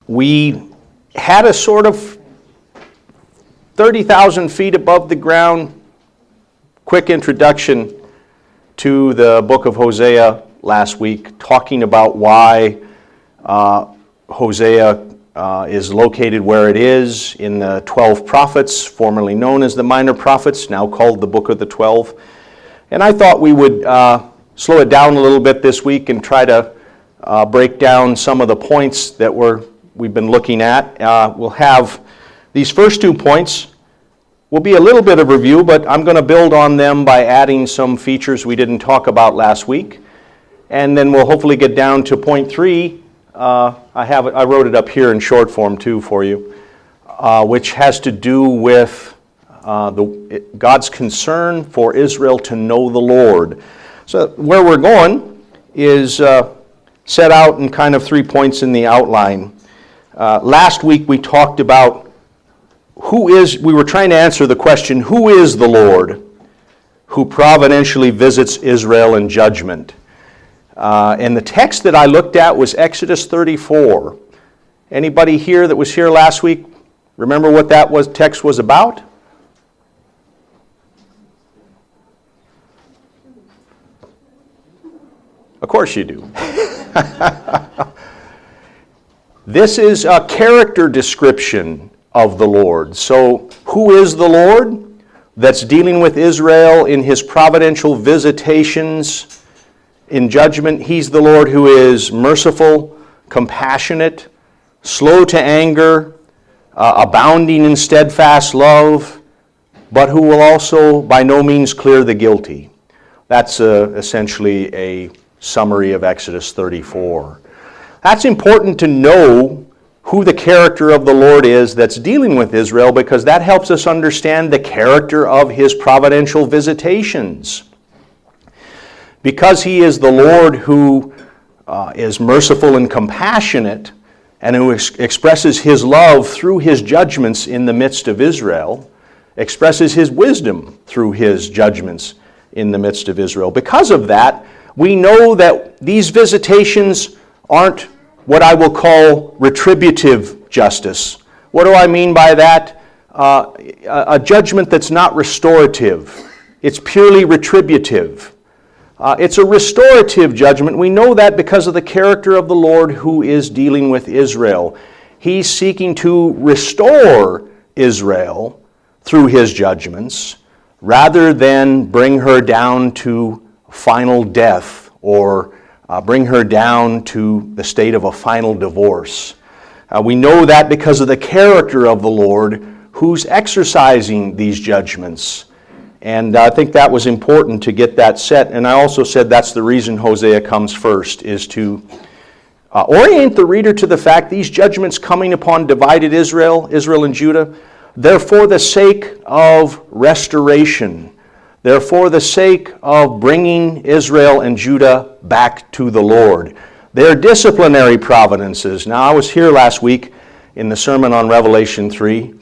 We had a sort of 30,000 feet above the ground quick introduction to the book of Hosea last week, talking about why Hosea is located where it is in the 12 prophets, formerly known as the minor prophets, now called the book of the 12. And I thought we would slow it down a little bit this week and try to break down some of the points that we've been looking at. We'll have these first 2 points will be a little bit of review, but I'm going to build on them by adding some features we didn't talk about last week. And then we'll hopefully get down to point 3. I wrote it up here in short form too for you, which has to do with God's concern for Israel to know the Lord. So where we're going is set out in kind of 3 points in the outline. Last week we talked about we were trying to answer the question, who is the Lord who providentially visits Israel in judgment? And the text that I looked at was Exodus 34. Anybody here that was here last week remember what that text was about? Of course you do. This is a character description of the Lord. So, who is the Lord that's dealing with Israel in his providential visitations in judgment? He's the Lord who is merciful, compassionate, slow to anger, abounding in steadfast love, but who will also by no means clear the guilty. That's essentially a summary of Exodus 34. That's important to know who the character of the Lord is that's dealing with Israel, because that helps us understand the character of his providential visitations. Because he is the Lord who is merciful and compassionate, and who expresses his love through his judgments in the midst of Israel, expresses his wisdom through his judgments in the midst of Israel. Because of that, we know that these visitations aren't what I will call retributive justice. What do I mean by that? A judgment that's not restorative. It's purely retributive. It's a restorative judgment. We know that because of the character of the Lord who is dealing with Israel. He's seeking to restore Israel through his judgments, rather than bring her down to final death or bring her down to the state of a final divorce. We know that because of the character of the Lord who's exercising these judgments. And I think that was important to get that set. And I also said that's the reason Hosea comes first, is to orient the reader to the fact these judgments coming upon divided Israel and Judah, they're for the sake of restoration. They're for the sake of bringing Israel and Judah back to the Lord. They're disciplinary providences. Now, I was here last week in the sermon on Revelation 3.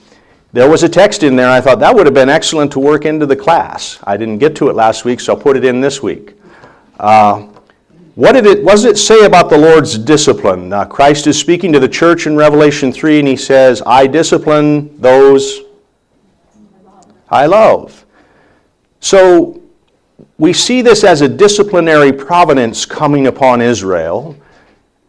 There was a text in there, I thought that would have been excellent to work into the class. I didn't get to it last week, so I'll put it in this week. What did it say about the Lord's discipline? Christ is speaking to the church in Revelation 3, and he says, I discipline those I love. So we see this as a disciplinary providence coming upon Israel,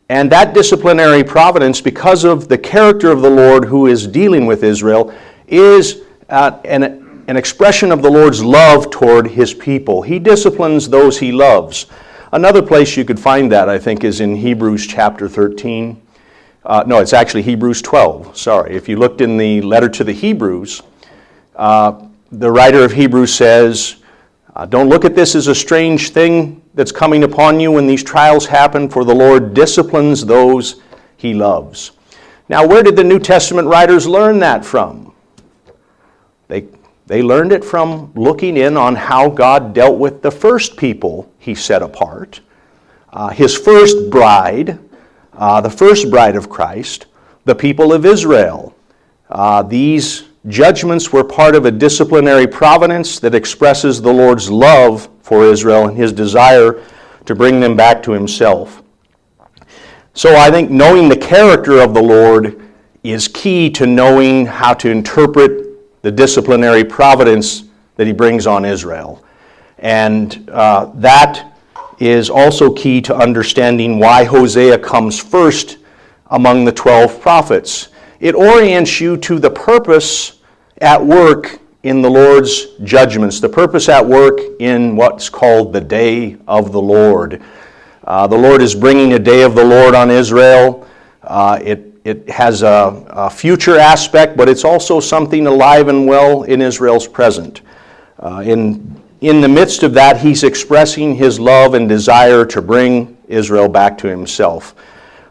and that disciplinary providence, because of the character of the Lord who is dealing with Israel, is an expression of the Lord's love toward his people. He disciplines those he loves. Another place you could find that, I think, is in Hebrews chapter 13. No, it's actually Hebrews 12. Sorry. If you looked in the letter to the Hebrews, the writer of Hebrews says, don't look at this as a strange thing that's coming upon you when these trials happen, for the Lord disciplines those he loves. Now, where did the New Testament writers learn that from? They learned it from looking in on how God dealt with the first people he set apart, his first bride, the first bride of Christ, the people of Israel. These judgments were part of a disciplinary providence that expresses the Lord's love for Israel and his desire to bring them back to himself. So I think knowing the character of the Lord is key to knowing how to interpret the disciplinary providence that he brings on Israel. And that is also key to understanding why Hosea comes first among the 12 prophets. It orients you to the purpose at work in the Lord's judgments, the purpose at work in what's called the day of the Lord. The Lord is bringing a day of the Lord on Israel. It has a future aspect, but it's also something alive and well in Israel's present. In the midst of that, he's expressing his love and desire to bring Israel back to himself.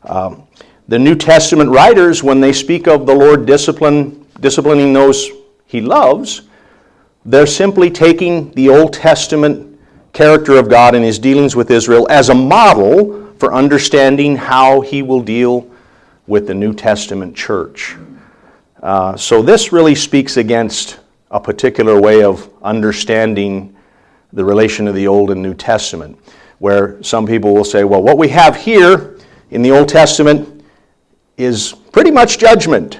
The New Testament writers, when they speak of the Lord disciplining those he loves, they're simply taking the Old Testament character of God and his dealings with Israel as a model for understanding how he will deal with the New Testament church. So this really speaks against a particular way of understanding the relation of the Old and New Testament, where some people will say, well, what we have here in the Old Testament is pretty much judgment.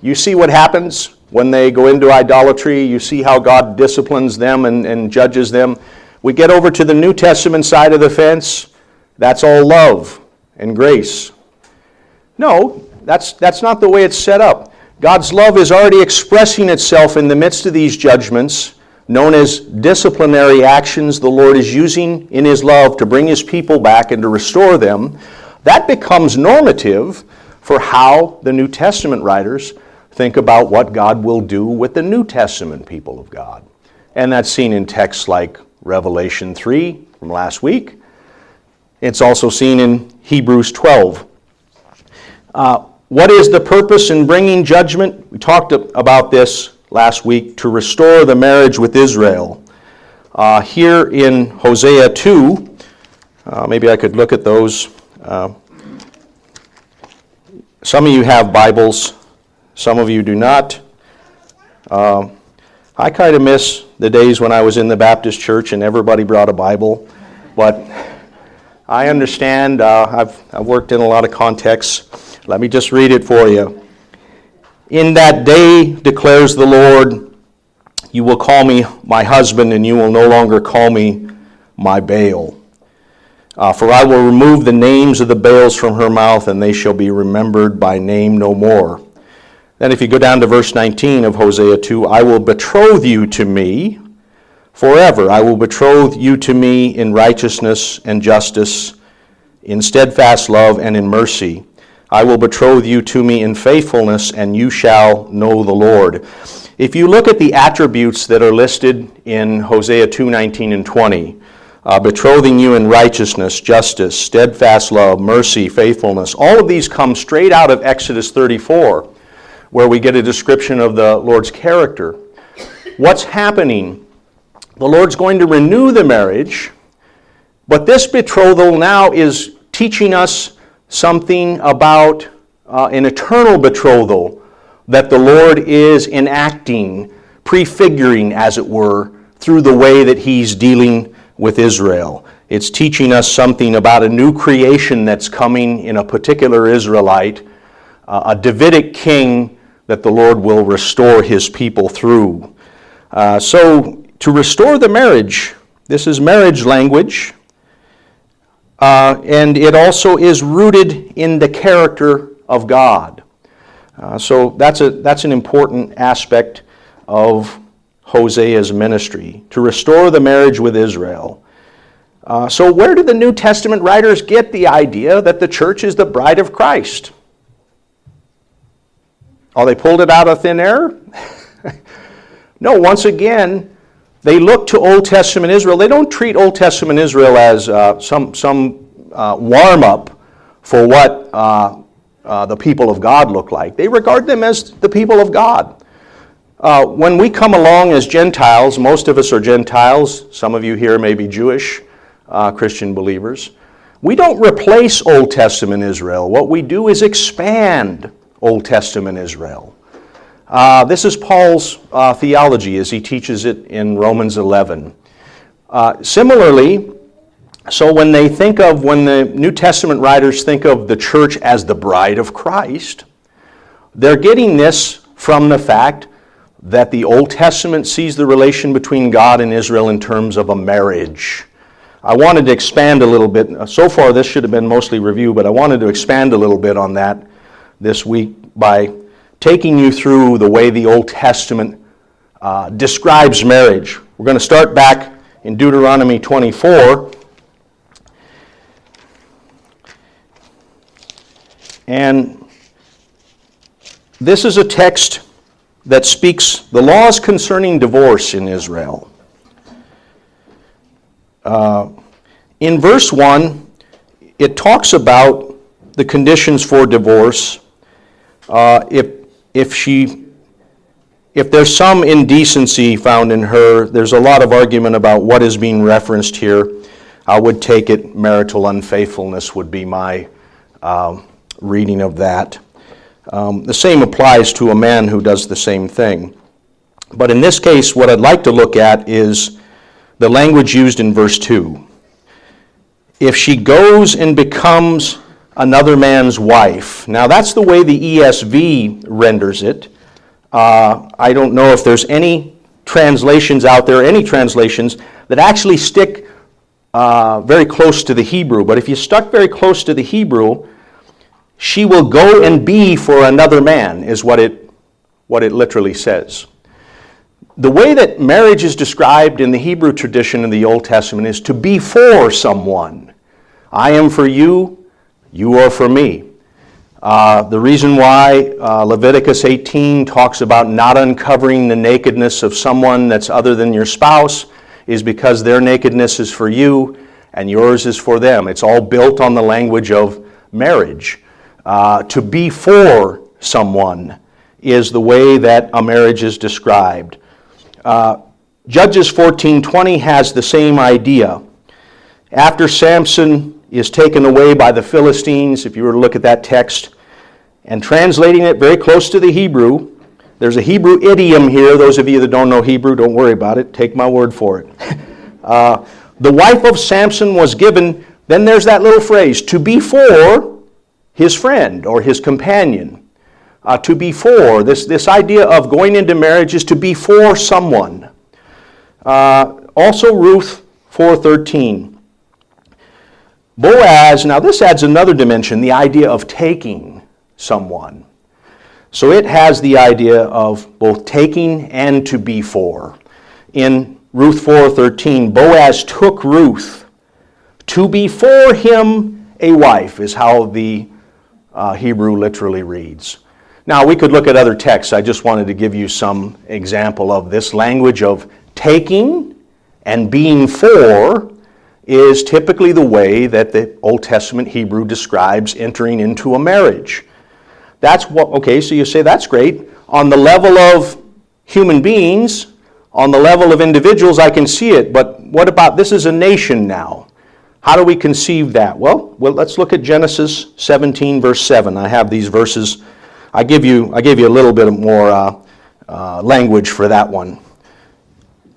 You see what happens when they go into idolatry. You see how God disciplines them and judges them. We get over to the New Testament side of the fence. That's all love and grace. No, that's not the way it's set up. God's love is already expressing itself in the midst of these judgments, known as disciplinary actions the Lord is using in his love to bring his people back and to restore them. That becomes normative for how the New Testament writers think about what God will do with the New Testament people of God. And that's seen in texts like Revelation 3 from last week. It's also seen in Hebrews 12. What is the purpose in bringing judgment? We talked about this last week, to restore the marriage with Israel. Here in Hosea 2, maybe I could look at those. Some of you have Bibles, some of you do not. I kind of miss the days when I was in the Baptist church and everybody brought a Bible, but I understand. I've worked in a lot of contexts. Let me just read it for you. In that day, declares the Lord, you will call me my husband, and you will no longer call me my Baal. For I will remove the names of the Baals from her mouth, and they shall be remembered by name no more. Then if you go down to verse 19 of Hosea 2, I will betroth you to me forever. I will betroth you to me in righteousness and justice, in steadfast love and in mercy. I will betroth you to me in faithfulness, and you shall know the Lord. If you look at the attributes that are listed in Hosea 2:19 and 20, betrothing you in righteousness, justice, steadfast love, mercy, faithfulness, all of these come straight out of Exodus 34, where we get a description of the Lord's character. What's happening? The Lord's going to renew the marriage, but this betrothal now is teaching us something about an eternal betrothal that the Lord is enacting, prefiguring, as it were, through the way that he's dealing with Israel. It's teaching us something about a new creation that's coming in a particular Israelite, a Davidic king that the Lord will restore his people through. So to restore the marriage, this is marriage language. And it also is rooted in the character of God. So that's an important aspect of Hosea's ministry, to restore the marriage with Israel. So where do the New Testament writers get the idea that the church is the bride of Christ? Oh, they pulled it out of thin air? No, once again, they look to Old Testament Israel. They don't treat Old Testament Israel as some warm-up for what the people of God look like. They regard them as the people of God. When we come along as Gentiles, most of us are Gentiles. Some of you here may be Jewish Christian believers. We don't replace Old Testament Israel. What we do is expand Old Testament Israel. This is Paul's theology as he teaches it in Romans 11. Similarly, So when the New Testament writers think of the church as the bride of Christ, they're getting this from the fact that the Old Testament sees the relation between God and Israel in terms of a marriage. I wanted to expand a little bit. So far this should have been mostly review, but I wanted to expand a little bit on that this week by taking you through the way the Old Testament describes marriage. We're going to start back in Deuteronomy 24. And this is a text that speaks the laws concerning divorce in Israel. In verse 1, it talks about the conditions for divorce. If there's some indecency found in her, there's a lot of argument about what is being referenced here. I would take it marital unfaithfulness would be my reading of that. The same applies to a man who does the same thing. But in this case, what I'd like to look at is the language used in verse 2. If she goes and becomes another man's wife. Now that's the way the ESV renders it. I don't know if there's any translations out there, any translations that actually stick very close to the Hebrew. But if you stuck very close to the Hebrew, she will go and be for another man, is what it literally says. The way that marriage is described in the Hebrew tradition in the Old Testament is to be for someone. I am for you, you are for me. The reason why Leviticus 18 talks about not uncovering the nakedness of someone that's other than your spouse is because their nakedness is for you and yours is for them. It's all built on the language of marriage. To be for someone is the way that a marriage is described. Judges 14:20 has the same idea. After Samson is taken away by the Philistines, if you were to look at that text, and translating it very close to the Hebrew, there's a Hebrew idiom here. Those of you that don't know Hebrew, don't worry about it. Take my word for it. The wife of Samson was given, then there's that little phrase, to be for his friend or his companion. To be for, this idea of going into marriage is to be for someone. Also Ruth 4:13. Boaz, now this adds another dimension, the idea of taking someone. So it has the idea of both taking and to be for. In Ruth 4:13, Boaz took Ruth to be for him a wife, is how the Hebrew literally reads. Now we could look at other texts. I just wanted to give you some example of this language of taking and being for is typically the way that the Old Testament Hebrew describes entering into a marriage. Okay, so you say that's great. On the level of human beings, on the level of individuals, I can see it, but what about, this is a nation now. How do we conceive that? Well, let's look at Genesis 17, verse 7. I have these verses. I gave you a little bit more language for that one.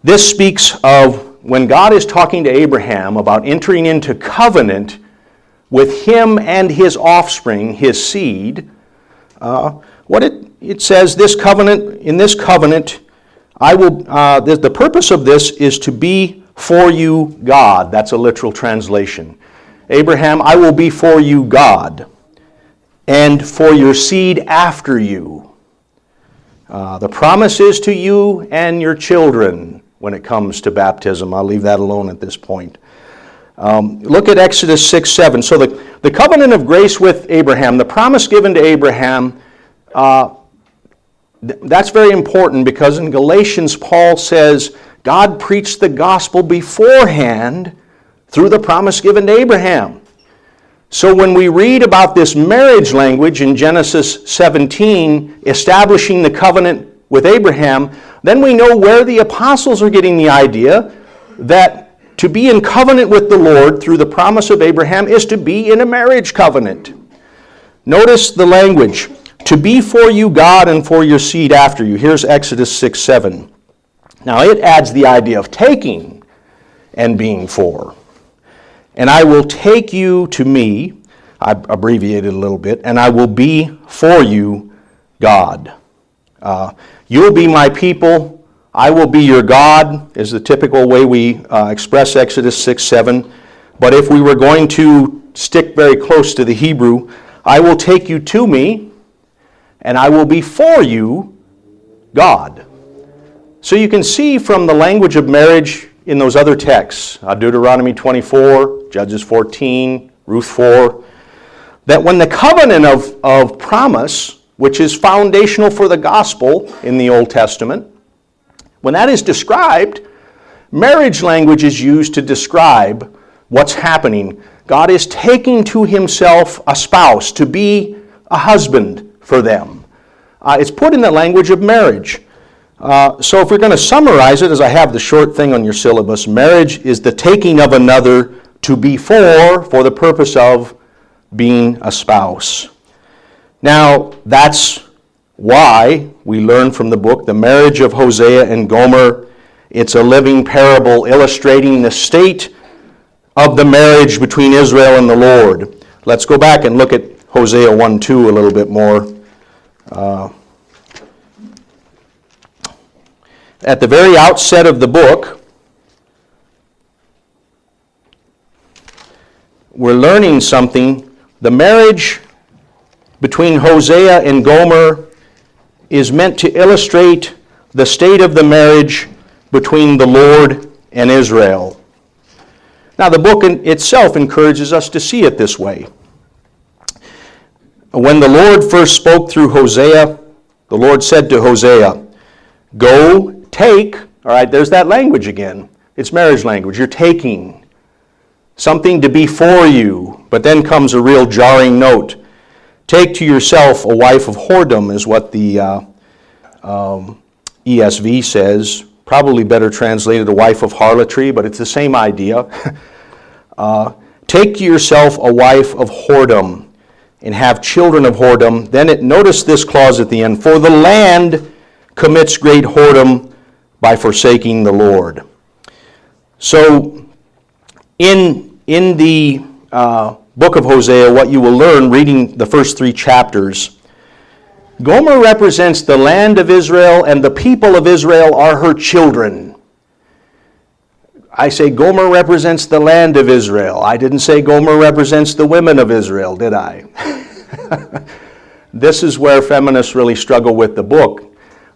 This speaks of when God is talking to Abraham about entering into covenant with him and his offspring, his seed. What it says, in this covenant, I will. The purpose of this is to be for you God. That's a literal translation. Abraham, I will be for you God, and for your seed after you. The promise is to you and your children when it comes to baptism. I'll leave that alone at this point. Look at Exodus 6:7. So the covenant of grace with Abraham, the promise given to Abraham, that's very important because in Galatians, Paul says God preached the gospel beforehand through the promise given to Abraham. So when we read about this marriage language in Genesis 17, establishing the covenant with Abraham, then we know where the apostles are getting the idea that to be in covenant with the Lord through the promise of Abraham is to be in a marriage covenant. Notice the language, to be for you God and for your seed after you. Here's Exodus 6:7. Now it adds the idea of taking and being for. and I will take you to me, I abbreviated a little bit, and I will be for you God. You'll be my people, I will be your God, is the typical way we express Exodus 6:7. But if we were going to stick very close to the Hebrew, I will take you to me, and I will be for you God. So you can see from the language of marriage in those other texts, Deuteronomy 24, Judges 14, Ruth 4, that when the covenant of promise, which is foundational for the gospel in the Old Testament, when that is described, marriage language is used to describe what's happening. God is taking to himself a spouse to be a husband for them. It's put in the language of marriage. So if we're going to summarize it, as I have the short thing on your syllabus, marriage is the taking of another to be for the purpose of being a spouse. Now, that's why we learn from the book, the marriage of Hosea and Gomer. It's a living parable illustrating the state of the marriage between Israel and the Lord. Let's go back and look at Hosea 1:2 a little bit more. At the very outset of the book, we're learning something. The marriage between Hosea and Gomer is meant to illustrate the state of the marriage between the Lord and Israel. Now, the book itself encourages us to see it this way. When the Lord first spoke through Hosea, the Lord said to Hosea, "Go, take," all right, there's that language again. It's marriage language. You're taking something to be for you, but then comes a real jarring note. "Take to yourself a wife of whoredom," is what the ESV says. Probably better translated a wife of harlotry, but it's the same idea. "Take to yourself a wife of whoredom and have children of whoredom." Then notice this clause at the end, "For the land commits great whoredom by forsaking the Lord." So in the book of Hosea, what you will learn reading the first 3 chapters, Gomer represents the land of Israel, and the people of Israel are her children. I say Gomer represents the land of Israel. I didn't say Gomer represents the women of Israel, did I? This is where feminists really struggle with the book,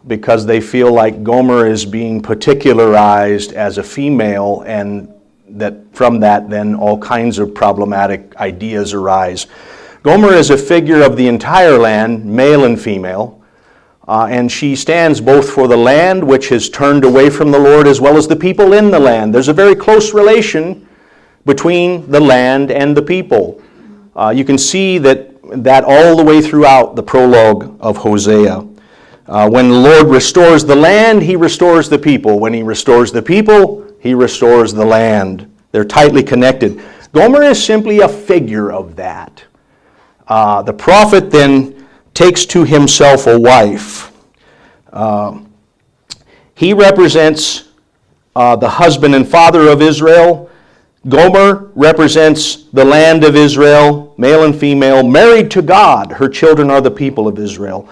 because they feel like Gomer is being particularized as a female, and that from that then all kinds of problematic ideas arise. Gomer is a figure of the entire land, male and female, and she stands both for the land, which has turned away from the Lord, as well as the people in the land. There's a very close relation between the land and the people. You can see that all the way throughout the prologue of Hosea. When the Lord restores the land, he restores the people. When he restores the people, he restores the land. They're tightly connected. Gomer is simply a figure of that. The prophet then takes to himself a wife. He represents the husband and father of Israel. Gomer represents the land of Israel, male and female, married to God. Her children are the people of Israel.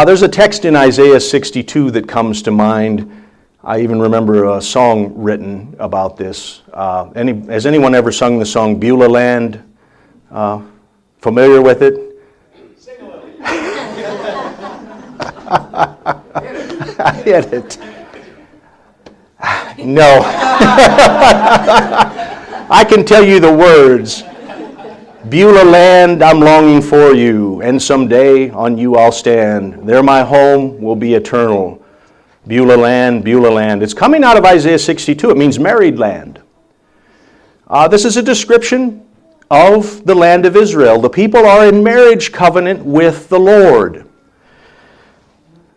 There's a text in Isaiah 62 that comes to mind. I even remember a song written about this. Has anyone ever sung the song Beulah Land? Familiar with it? Sing a little. I hit it. No. I can tell you the words. Beulah land, I'm longing for you, and someday on you I'll stand. There my home will be eternal. Beulah land, Beulah land. It's coming out of Isaiah 62. It means married land. This is a description of the land of Israel. The people are in marriage covenant with the Lord.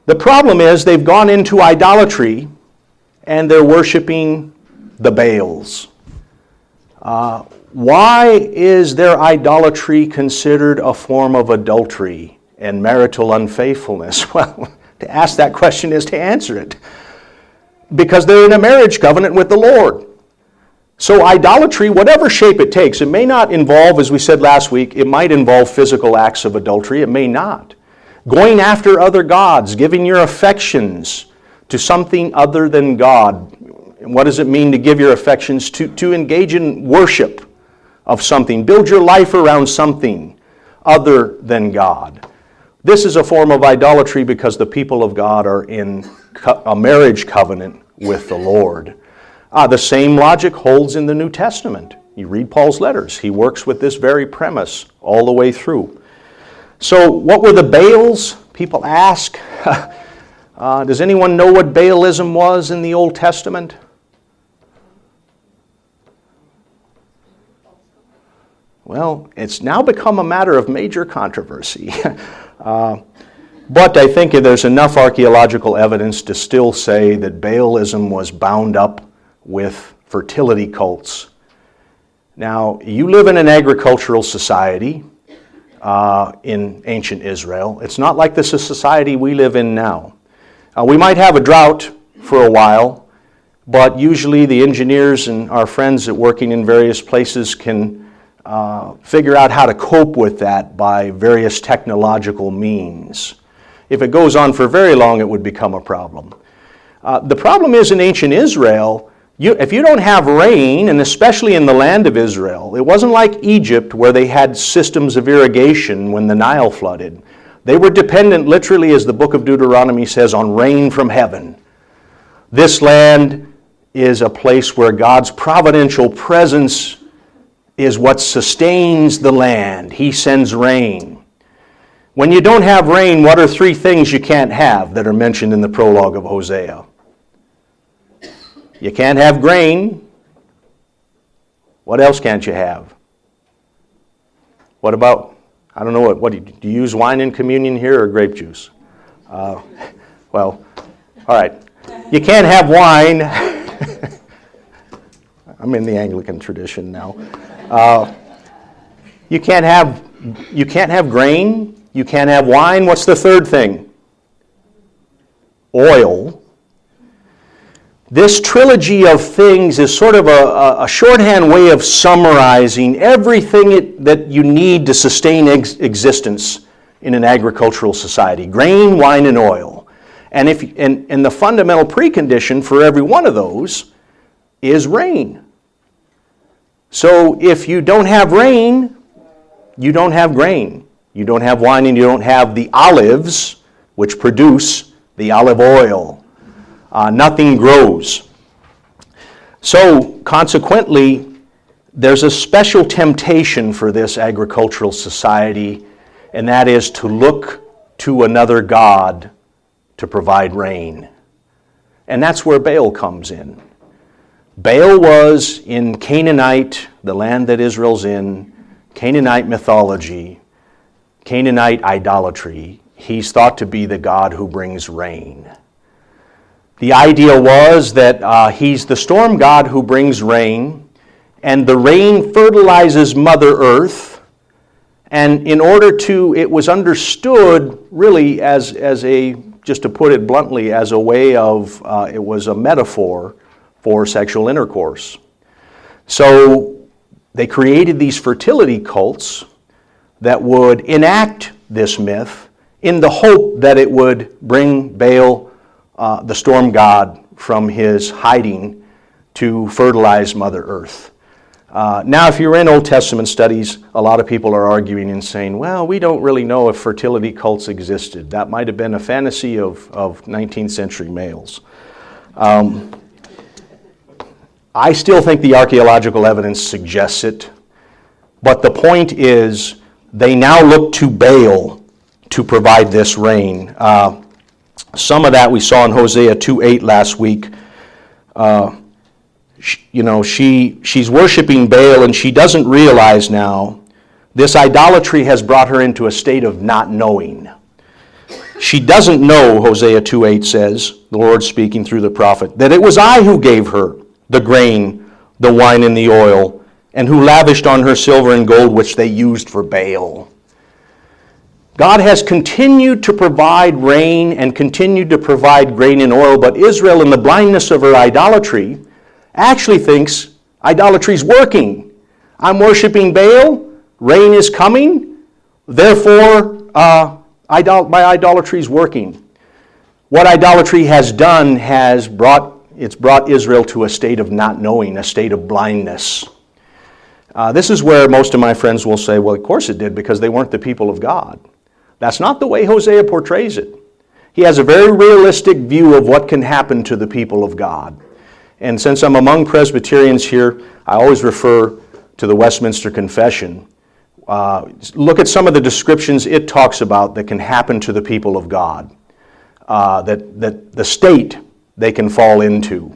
The problem is they've gone into idolatry and they're worshiping the Baals. Why is their idolatry considered a form of adultery and marital unfaithfulness? Well, to ask that question is to answer it. Because they're in a marriage covenant with the Lord. So idolatry, whatever shape it takes, it may not involve, as we said last week, it might involve physical acts of adultery. It may not. Going after other gods, giving your affections to something other than God. And what does it mean to give your affections? To engage in worship of something. Build your life around something other than God. This is a form of idolatry because the people of God are in a marriage covenant with the Lord. The same logic holds in the New Testament. You read Paul's letters. He works with this very premise all the way through. So what were the Baals? People ask. Does anyone know what Baalism was in the Old Testament? Well, it's now become a matter of major controversy. But I think there's enough archaeological evidence to still say that Baalism was bound up with fertility cults. Now, you live in an agricultural society in ancient Israel. It's not like this is a society we live in now. We might have a drought for a while, but usually the engineers and our friends that working in various places can figure out how to cope with that by various technological means. If it goes on for very long, it would become a problem. The problem is in ancient Israel, if you don't have rain, and especially in the land of Israel, it wasn't like Egypt where they had systems of irrigation when the Nile flooded. They were dependent, literally, as the book of Deuteronomy says, on rain from heaven. This land is a place where God's providential presence is what sustains the land. He sends rain. When you don't have rain, what are three things you can't have that are mentioned in the prologue of Hosea? You can't have grain. What else can't you have? What about, I don't know, what do you use wine in communion here or grape juice? Well, all right. You can't have wine. I'm in the Anglican tradition now. You can't have grain. You can't have wine. What's the third thing? Oil. This trilogy of things is sort of a shorthand way of summarizing everything that you need to sustain existence in an agricultural society. Grain, wine, and oil. And the fundamental precondition for every one of those is rain. So if you don't have rain, you don't have grain. You don't have wine, and you don't have the olives which produce the olive oil. Nothing grows. So consequently, there's a special temptation for this agricultural society, and that is to look to another god to provide rain. And that's where Baal comes in. Baal was in Canaanite, the land that Israel's in, Canaanite mythology, Canaanite idolatry. He's thought to be the god who brings rain. The idea was that he's the storm god who brings rain, and the rain fertilizes Mother Earth. And in order to, it was understood really as a, just to put it bluntly, as a way of, it was a metaphor for sexual intercourse. So they created these fertility cults that would enact this myth in the hope that it would bring Baal, the storm god, from his hiding to fertilize Mother Earth. Now, if you're in Old Testament studies, a lot of people are arguing and saying, well, we don't really know if fertility cults existed. That might have been a fantasy of 19th century males. I still think the archaeological evidence suggests it, but the point is they now look to Baal to provide this rain. Some of that we saw in Hosea 2:8 last week. She's worshiping Baal, and she doesn't realize now this idolatry has brought her into a state of not knowing. She doesn't know, Hosea 2:8 says, the Lord speaking through the prophet, that it was I who gave her the grain, the wine, and the oil, and who lavished on her silver and gold, which they used for Baal. God has continued to provide rain and continued to provide grain and oil, but Israel, in the blindness of her idolatry, actually thinks Idolatry's working. I'm worshiping Baal. Rain is coming. Therefore, my idolatry is working. What idolatry has done it's brought Israel to a state of not knowing, a state of blindness. This is where most of my friends will say, well, of course it did, because they weren't the people of God. That's not the way Hosea portrays it. He has a very realistic view of what can happen to the people of God. And since I'm among Presbyterians here, I always refer to the Westminster Confession. Look at some of the descriptions it talks about that can happen to the people of God, that the state they can fall into.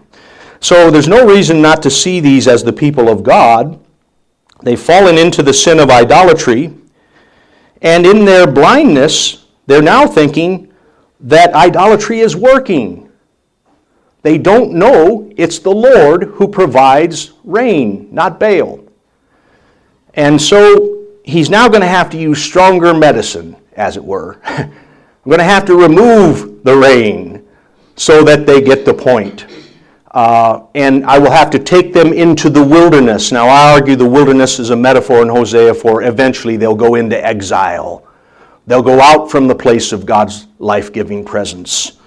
So there's no reason not to see these as the people of God. They've fallen into the sin of idolatry, and in their blindness, they're now thinking that idolatry is working. They don't know it's the Lord who provides rain, not Baal. And so he's now going to have to use stronger medicine, as it were. I'm going to have to remove the rain so that they get the point. And I will have to take them into the wilderness. Now, I argue the wilderness is a metaphor in Hosea for eventually they'll go into exile. They'll go out from the place of God's life-giving presence.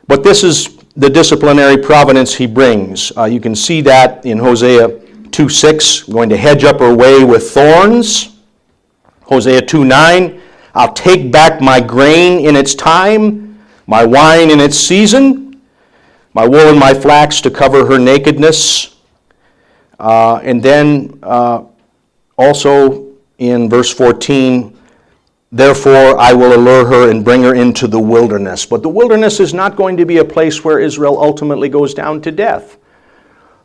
But this is the disciplinary providence he brings. You can see that in Hosea 2:6, going to hedge up her way with thorns. Hosea 2:9, I'll take back my grain in its time, my wine in its season, my wool and my flax to cover her nakedness. And then also in verse 14, therefore I will allure her and bring her into the wilderness. But the wilderness is not going to be a place where Israel ultimately goes down to death.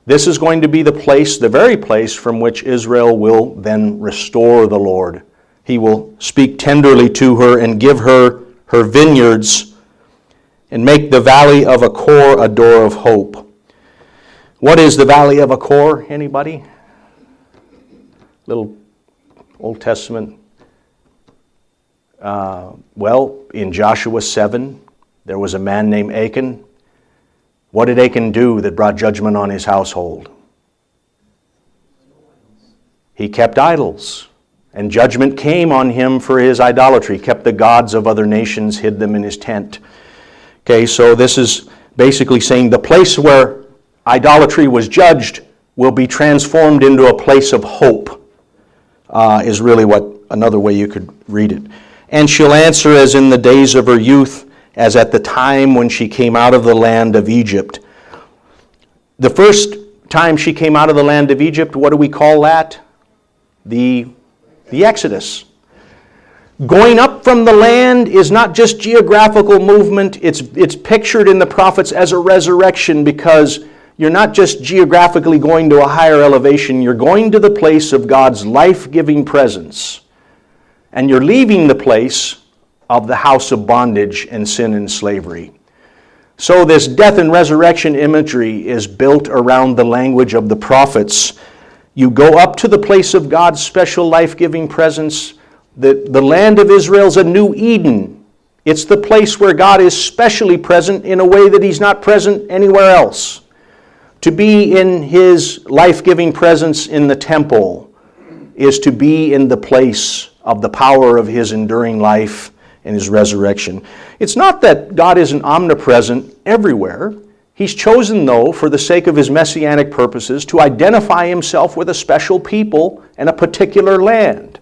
This is going to be the place, the very place from which Israel will then restore the Lord. He will speak tenderly to her and give her her vineyards and make the valley of Achor a door of hope. What is the valley of Achor? Anybody? Little Old Testament. Well, in Joshua 7, there was a man named Achan. What did Achan do that brought judgment on his household? He kept idols, and judgment came on him for his idolatry. He kept the gods of other nations, hid them in his tent. Okay, so this is basically saying the place where idolatry was judged will be transformed into a place of hope, is really what another way you could read it. And she'll answer as in the days of her youth, as at the time when she came out of the land of Egypt. The first time she came out of the land of Egypt, what do we call that? The Exodus. Going up from the land is not just geographical movement, it's pictured in the prophets as a resurrection, because you're not just geographically going to a higher elevation, you're going to the place of God's life-giving presence. And you're leaving the place of the house of bondage and sin and slavery. So this death and resurrection imagery is built around the language of the prophets. You go up to the place of God's special life-giving presence. The land of Israel is a new Eden. It's the place where God is specially present in a way that He's not present anywhere else. To be in His life-giving presence in the temple is to be in the place of the power of His enduring life and His resurrection. It's not that God isn't omnipresent everywhere. He's chosen, though, for the sake of His messianic purposes, to identify Himself with a special people and a particular land.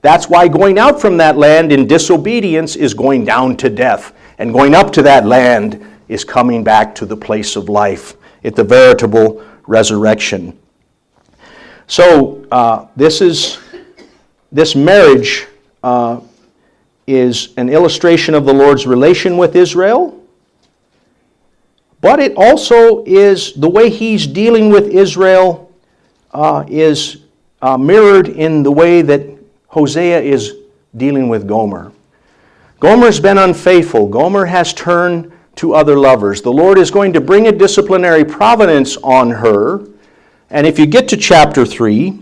That's why going out from that land in disobedience is going down to death, and going up to that land is coming back to the place of life. It's the veritable resurrection. So this marriage is an illustration of the Lord's relation with Israel, but it also is the way He's dealing with Israel is mirrored in the way that Hosea is dealing with Gomer. Gomer's been unfaithful. Gomer has turned to other lovers. The Lord is going to bring a disciplinary providence on her, and if you get to chapter 3,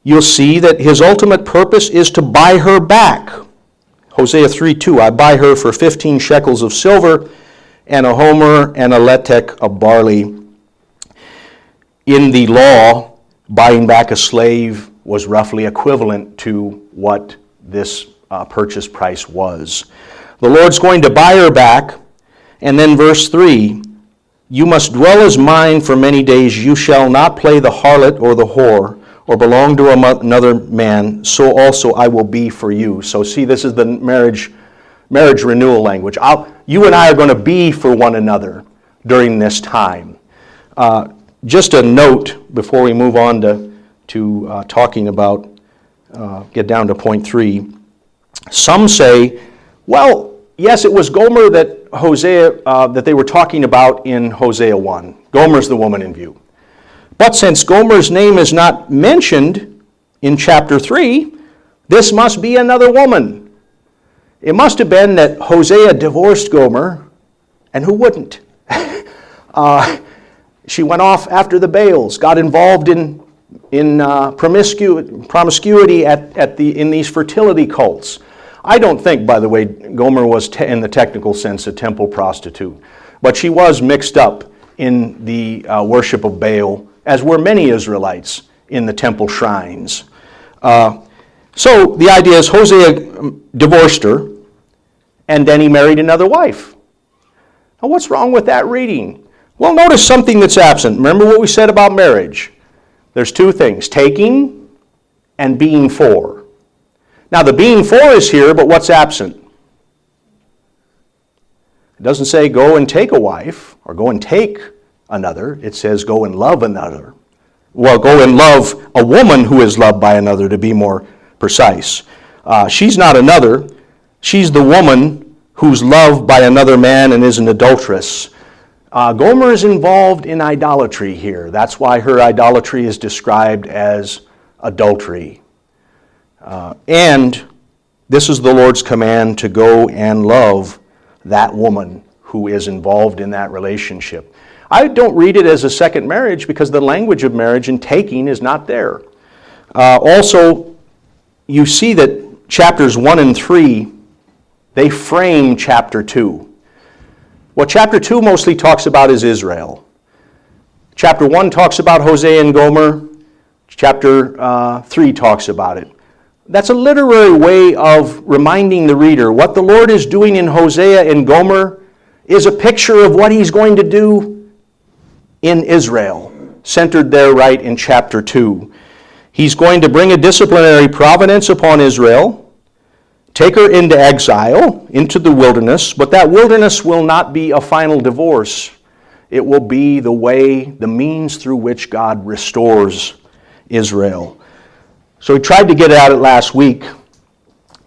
you'll see that His ultimate purpose is to buy her back. Hosea 3:2, I buy her for 15 shekels of silver and a homer and a letek of barley. in the law, buying back a slave was roughly equivalent to what this purchase price was. The Lord's going to buy her back. And then verse 3, you must dwell as mine for many days. You shall not play the harlot or the whore or belong to another man. So also I will be for you. So see, this is the marriage renewal language. You and I are going to be for one another during this time. Just a note before we move on to talking about, get down to point 3. Some say, well, yes, it was Gomer that they were talking about in Hosea 1. Gomer's the woman in view. But since Gomer's name is not mentioned in chapter 3, this must be another woman. It must have been that Hosea divorced Gomer, and who wouldn't? She went off after the Baals, got involved in promiscuity in these fertility cults. I don't think, by the way, Gomer was in the technical sense a temple prostitute, but she was mixed up in the worship of Baal, as were many Israelites in the temple shrines. So the idea is Hosea divorced her, and then he married another wife. Now what's wrong with that reading? Well, notice something that's absent. Remember what we said about marriage. There's two things, taking and being for. Now the being for is here, but what's absent? It doesn't say go and take a wife or go and take another. It says go and love another. Well, go and love a woman who is loved by another, to be more precise. She's not another. She's the woman who's loved by another man and is an adulteress. Gomer is involved in idolatry here. That's why her idolatry is described as adultery. And this is the Lord's command to go and love that woman who is involved in that relationship. I don't read it as a second marriage because the language of marriage and taking is not there. Also, you see that chapters 1 and 3, they frame chapter 2. What chapter 2 mostly talks about is Israel. Chapter 1 talks about Hosea and Gomer. Chapter 3 talks about it. That's a literary way of reminding the reader what the Lord is doing in Hosea and Gomer is a picture of what he's going to do in Israel, centered there right in chapter 2. He's going to bring a disciplinary providence upon Israel, take her into exile, into the wilderness, but that wilderness will not be a final divorce. It will be the way, the means through which God restores Israel. So we tried to get at it last week.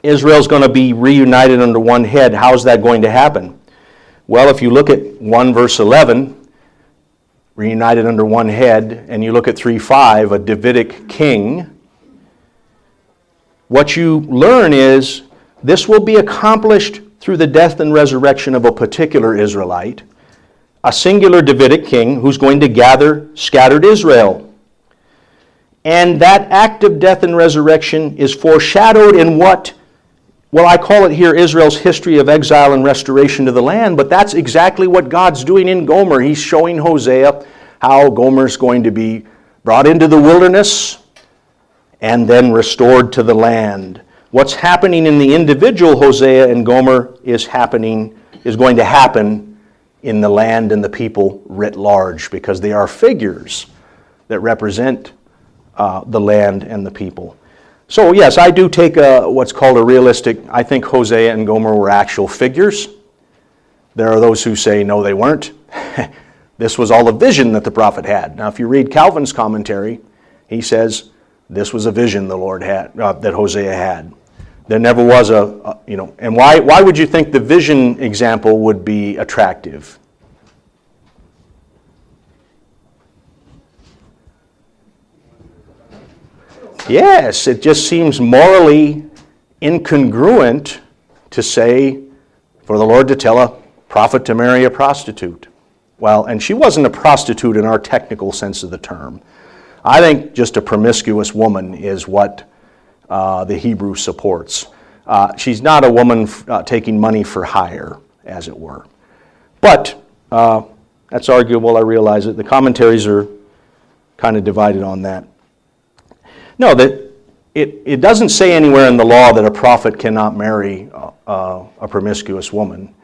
Israel's going to be reunited under one head. How's that going to happen? Well, if you look at 1 verse 11, reunited under one head, and you look at 3:5, a Davidic king, what you learn is this will be accomplished through the death and resurrection of a particular Israelite, a singular Davidic king who's going to gather scattered Israel. And that act of death and resurrection is foreshadowed in what, well, I call it here Israel's history of exile and restoration to the land, but that's exactly what God's doing in Gomer. He's showing Hosea how Gomer's going to be brought into the wilderness and then restored to the land. What's happening in the individual Hosea and Gomer is going to happen in the land and the people writ large, because they are figures that represent the land and the people. So yes, I do take what's called a realistic, I think Hosea and Gomer were actual figures. There are those who say, no, they weren't. This was all a vision that the prophet had. Now, if you read Calvin's commentary, he says, this was a vision the Lord had, that Hosea had. There never was and why would you think the vision example would be attractive? Yes, it just seems morally incongruent to say, for the Lord to tell a prophet to marry a prostitute. Well, and she wasn't a prostitute in our technical sense of the term. I think just a promiscuous woman is what the Hebrew supports. She's not a woman taking money for hire, as it were. But that's arguable, I realize it. The commentaries are kind of divided on that. No, that it doesn't say anywhere in the law that a prophet cannot marry a promiscuous woman.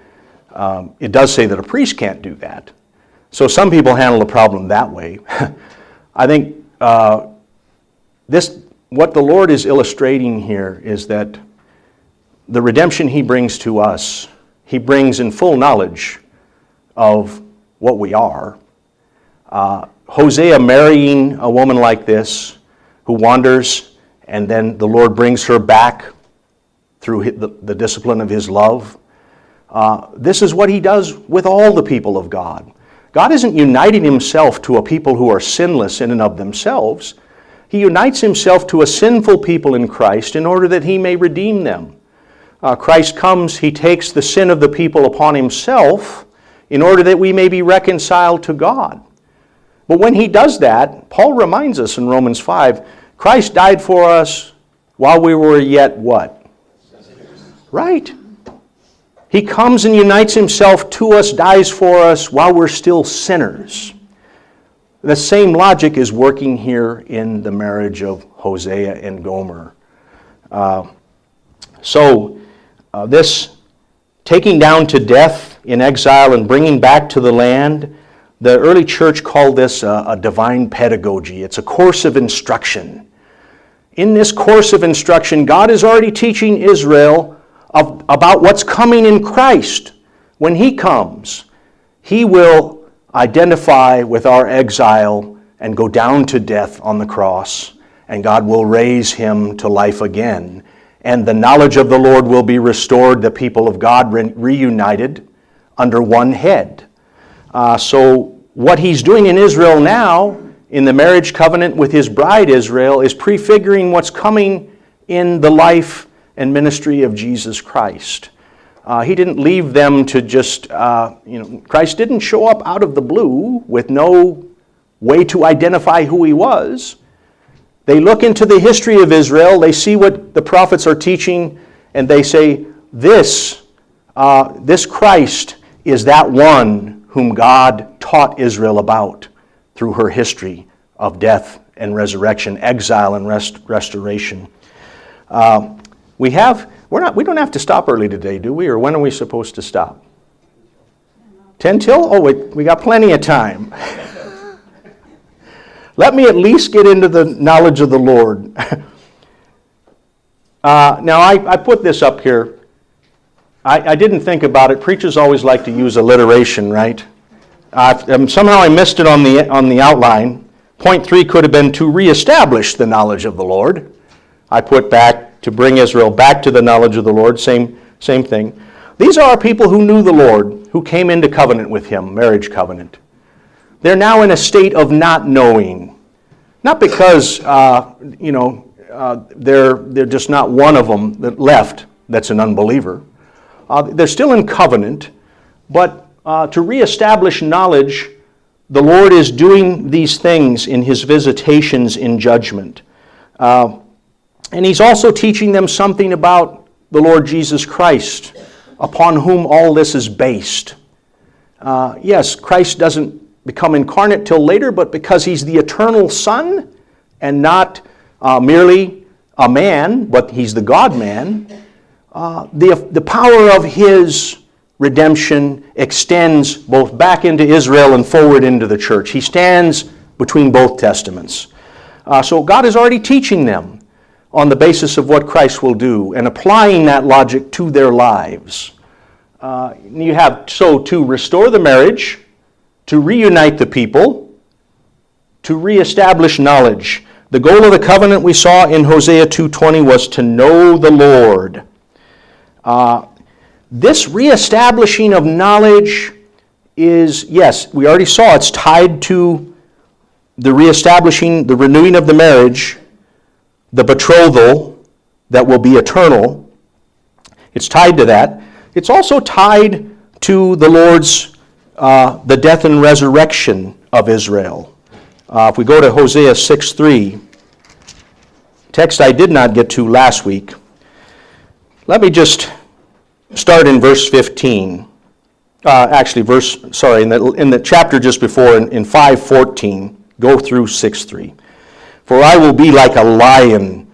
It does say that a priest can't do that. So some people handle the problem that way. I think what the Lord is illustrating here is that the redemption He brings to us, He brings in full knowledge of what we are. Hosea marrying a woman like this who wanders, and then the Lord brings her back through the discipline of His love. This is what He does with all the people of God. God isn't uniting Himself to a people who are sinless in and of themselves. He unites Himself to a sinful people in Christ in order that He may redeem them. Christ comes, He takes the sin of the people upon Himself in order that we may be reconciled to God. But when He does that, Paul reminds us in Romans 5, Christ died for us while we were yet what? Right. He comes and unites Himself to us, dies for us while we're still sinners. The same logic is working here in the marriage of Hosea and Gomer. This taking down to death in exile and bringing back to the land, the early church called this a divine pedagogy. It's a course of instruction. In this course of instruction, God is already teaching Israel about what's coming in Christ. When He comes, He will identify with our exile and go down to death on the cross, and God will raise Him to life again. And the knowledge of the Lord will be restored, the people of God reunited under one head. So what He's doing in Israel now, in the marriage covenant with His bride Israel, is prefiguring what's coming in the life and ministry of Jesus Christ. He didn't leave them to just, Christ didn't show up out of the blue with no way to identify who He was. They look into the history of Israel, they see what the prophets are teaching, and they say, this Christ is that one whom God taught Israel about through her history of death and resurrection, exile and restoration. We don't have to stop early today, do we? Or when are we supposed to stop? 10 till? Oh, we got plenty of time. Let me at least get into the knowledge of the Lord. Now, I put this up here. I didn't think about it. Preachers always like to use alliteration, right? Somehow I missed it on the outline. Point 3 could have been to reestablish the knowledge of the Lord. I put back to bring Israel back to the knowledge of the Lord. Same thing. These are people who knew the Lord, who came into covenant with Him, marriage covenant. They're now in a state of not knowing. Not because, they're just not one of them that left that's an unbeliever. They're still in covenant, but to reestablish knowledge, the Lord is doing these things in His visitations in judgment. And He's also teaching them something about the Lord Jesus Christ, upon whom all this is based. Yes, Christ doesn't become incarnate till later, but because He's the eternal Son and not merely a man, but He's the God-man, the power of His redemption extends both back into Israel and forward into the church. He stands between both testaments. So God is already teaching them on the basis of what Christ will do and applying that logic to their lives. You have to restore the marriage, to reunite the people, to reestablish knowledge. The goal of the covenant we saw in Hosea 2:20 was to know the Lord. This reestablishing of knowledge is, yes, we already saw it's tied to the reestablishing, the renewing of the marriage, the betrothal that will be eternal. It's tied to that. It's also tied to the Lord's, the death and resurrection of Israel. If we go to Hosea 6:3, text I did not get to last week, let me just start in verse 15. In the chapter just before, in 5:14. go through 6:3. For I will be like a lion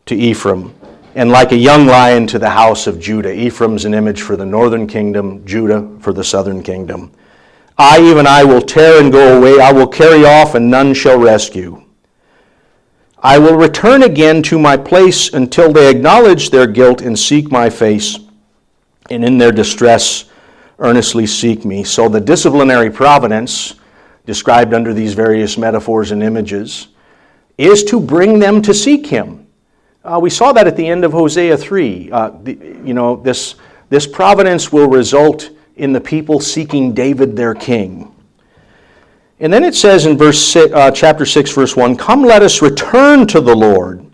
to Ephraim, and like a young lion to the house of Judah. Ephraim's an image for the northern kingdom, Judah for the southern kingdom. Even I will tear and go away. I will carry off, and none shall rescue. I will return again to my place until they acknowledge their guilt and seek my face, and in their distress earnestly seek me. So the disciplinary providence, described under these various metaphors and images, is to bring them to seek him. We saw that at the end of Hosea 3. This providence will result in the people seeking David their king. And then it says in chapter 6, verse 1, Come, let us return to the Lord,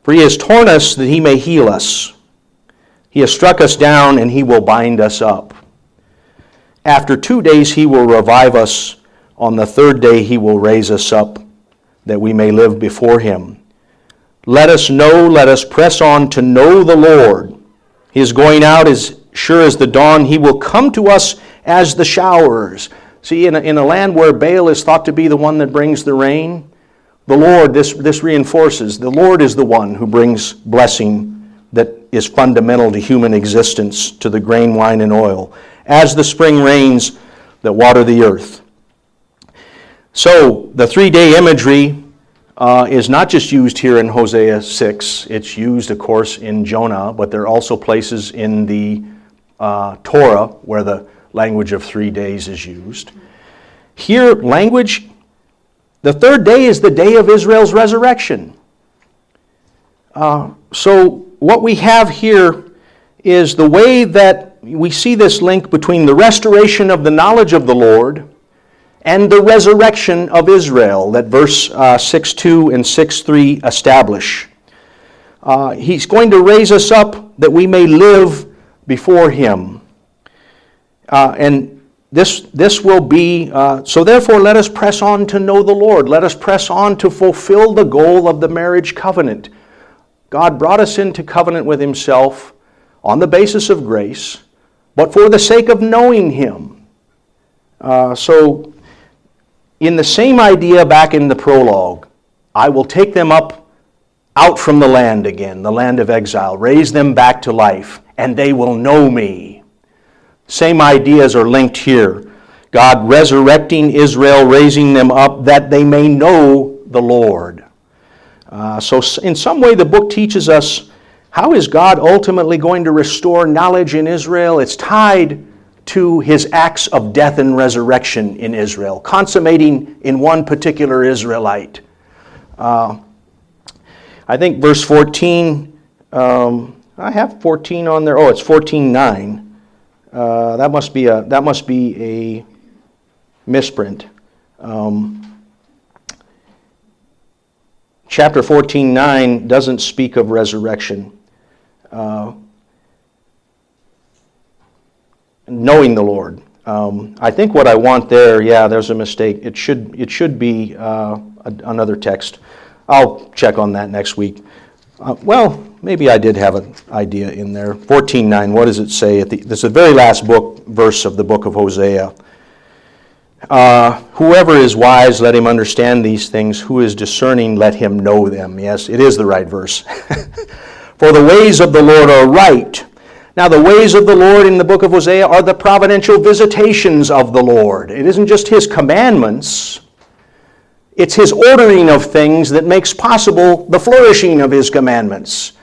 for he has torn us that he may heal us. He has struck us down, and he will bind us up. After 2 days he will revive us. On the third day he will raise us up, that we may live before him. Let us press on to know the Lord. He is going out as sure as the dawn. He will come to us as the showers. See, in a land where Baal is thought to be the one that brings the rain, the Lord, this reinforces, the Lord is the one who brings blessing that is fundamental to human existence, to the grain, wine, and oil, as the spring rains that water the earth. So, the 3-day imagery is not just used here in Hosea 6. It's used, of course, in Jonah, but there are also places in the Torah where the language of 3 days is used. Here, the third day is the day of Israel's resurrection. So what we have here is the way that we see this link between the restoration of the knowledge of the Lord and the resurrection of Israel that verse 6:2 and 6:3 establish. He's going to raise us up that we may live before him. And this will be, so therefore let us press on to know the Lord. Let us press on to fulfill the goal of the marriage covenant. God brought us into covenant with himself on the basis of grace, but for the sake of knowing him. So in the same idea back in the prologue, I will take them up out from the land again, the land of exile, raise them back to life, and they will know me. Same ideas are linked here. God resurrecting Israel, raising them up that they may know the Lord. So in some way the book teaches us, how is God ultimately going to restore knowledge in Israel? It's tied to his acts of death and resurrection in Israel, consummating in one particular Israelite. I think verse 14, I have 14 on there. Oh, it's 14:9. That must be a misprint. Chapter 14:9 doesn't speak of resurrection. Knowing the Lord. I think what I want there, there's a mistake. It should be another text. I'll check on that next week. Maybe I did have an idea in there. 14:9, what does it say? This is the very last verse of the book of Hosea. Whoever is wise, let him understand these things. Who is discerning, let him know them. Yes, it is the right verse. For the ways of the Lord are right. Now, the ways of the Lord in the book of Hosea are the providential visitations of the Lord. It isn't just his commandments. It's his ordering of things that makes possible the flourishing of his commandments.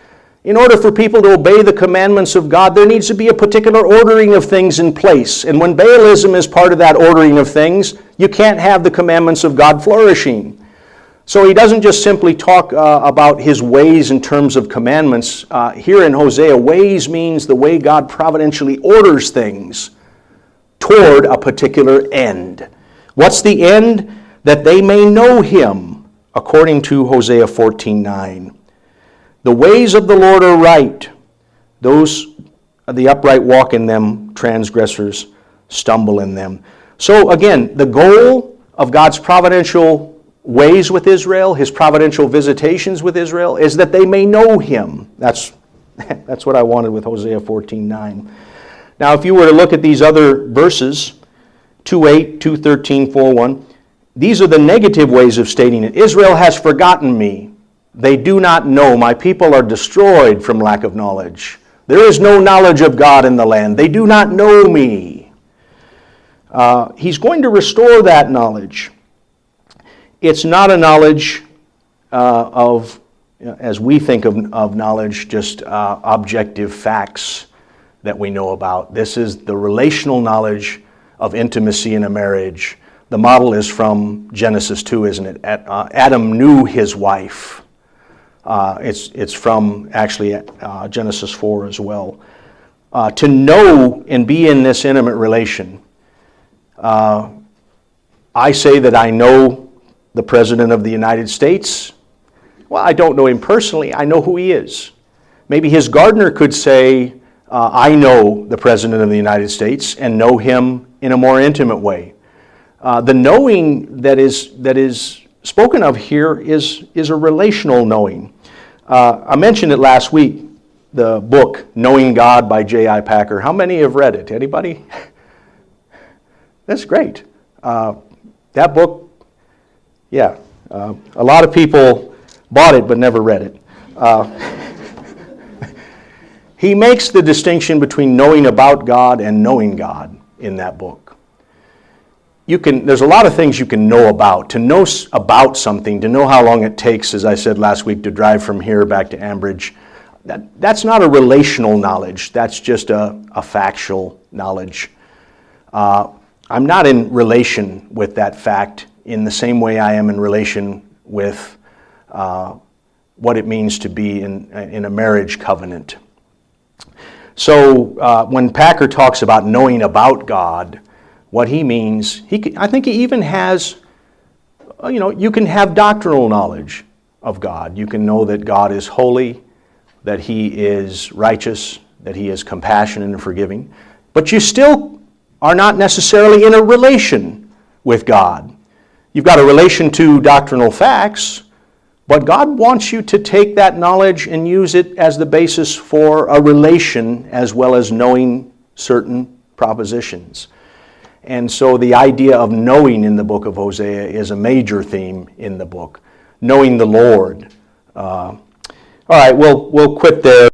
In order for people to obey the commandments of God, there needs to be a particular ordering of things in place. And when Baalism is part of that ordering of things, you can't have the commandments of God flourishing. So he doesn't just simply talk about his ways in terms of commandments. Here in Hosea, ways means the way God providentially orders things toward a particular end. What's the end? That they may know him, according to Hosea 14:9. The ways of the Lord are right. The upright walk in them, transgressors stumble in them. So again, the goal of God's providential ways with Israel, his providential visitations with Israel, is that they may know him. That's what I wanted with Hosea 14:9. Now, if you were to look at these other verses, 2:8, 2:13, 4:1, these are the negative ways of stating it. Israel has forgotten me. They do not know. My people are destroyed from lack of knowledge. There is no knowledge of God in the land. They do not know me. He's going to restore that knowledge. It's not a knowledge of, as we think of knowledge, just objective facts that we know about. This is the relational knowledge of intimacy in a marriage. The model is from Genesis 2, isn't it? Adam knew his wife. It's from actually Genesis 4 as well. To know and be in this intimate relation. I say that I know the President of the United States. Well, I don't know him personally. I know who he is. Maybe his gardener could say, I know the President of the United States and know him in a more intimate way. The knowing that is spoken of here is a relational knowing. I mentioned it last week, the book Knowing God by J.I. Packer. How many have read it? Anybody? That's great. That book, yeah, a lot of people bought it but never read it. He makes the distinction between knowing about God and knowing God in that book. There's a lot of things you can know about. To know about something, to know how long it takes, as I said last week, to drive from here back to Ambridge, that's not a relational knowledge. That's just a factual knowledge. I'm not in relation with that fact in the same way I am in relation with what it means to be in a marriage covenant. So when Packer talks about knowing about God, what he means, I think he even has, you can have doctrinal knowledge of God. You can know that God is holy, that he is righteous, that he is compassionate and forgiving, but you still are not necessarily in a relation with God. You've got a relation to doctrinal facts, but God wants you to take that knowledge and use it as the basis for a relation as well as knowing certain propositions. And so the idea of knowing in the book of Hosea is a major theme in the book. Knowing the Lord. All right, we'll quit there.